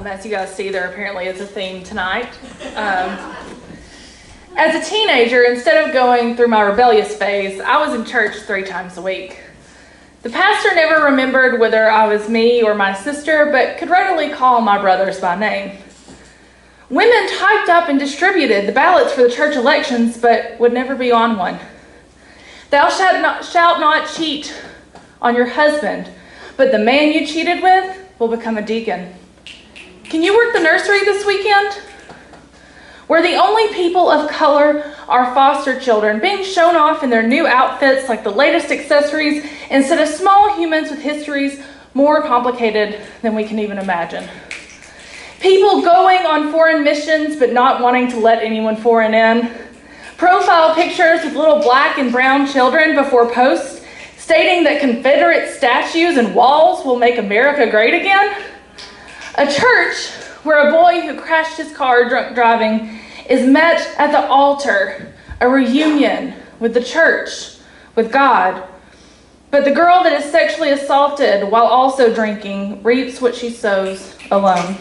As you guys see, there apparently is a theme tonight. As a teenager, instead of going through my rebellious phase, I was in church 3 times a week. The pastor never remembered whether I was me or my sister, but could readily call my brothers by name. Women typed up and distributed the ballots for the church elections, but would never be on one. Thou shalt not cheat on your husband, but the man you cheated with will become a deacon. Can you work the nursery this weekend? We're the only people of color are foster children, being shown off in their new outfits like the latest accessories instead of small humans with histories more complicated than we can even imagine. People going on foreign missions but not wanting to let anyone foreign in. Profile pictures with little black and brown children before posts stating that Confederate statues and walls will make America great again. A church where a boy who crashed his car drunk driving is met at the altar, a reunion with the church, with God. But the girl that is sexually assaulted while also drinking reaps what she sows alone.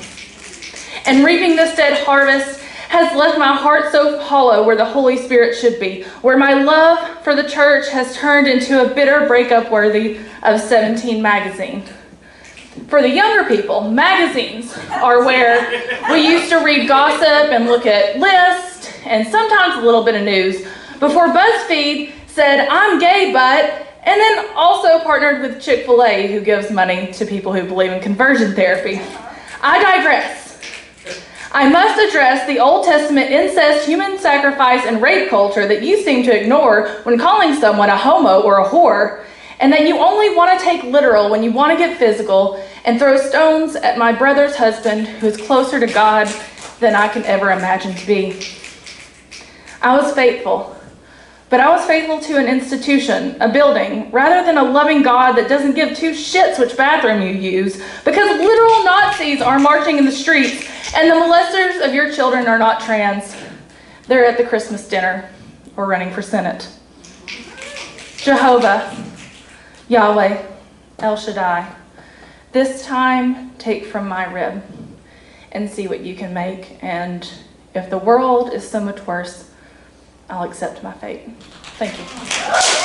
And reaping this dead harvest has left my heart so hollow where the Holy Spirit should be, where my love for the church has turned into a bitter breakup worthy of 17 magazine. For the younger people, magazines are where we used to read gossip and look at lists and sometimes a little bit of news before BuzzFeed said, "I'm gay, but," and then also partnered with Chick-fil-A, who gives money to people who believe in conversion therapy. I digress. I must address the Old Testament incest, human sacrifice, and rape culture that you seem to ignore when calling someone a homo or a whore, and that you only want to take literal when you want to get physical and throw stones at my brother's husband, who is closer to God than I can ever imagine to be. I was faithful, but I was faithful to an institution, a building, rather than a loving God that doesn't give 2 shits which bathroom you use, because literal Nazis are marching in the streets and the molesters of your children are not trans. They're at the Christmas dinner or running for Senate. Jehovah, Yahweh, El Shaddai, this time take from my rib and see what you can make, and if the world is so much worse, I'll accept my fate. Thank you.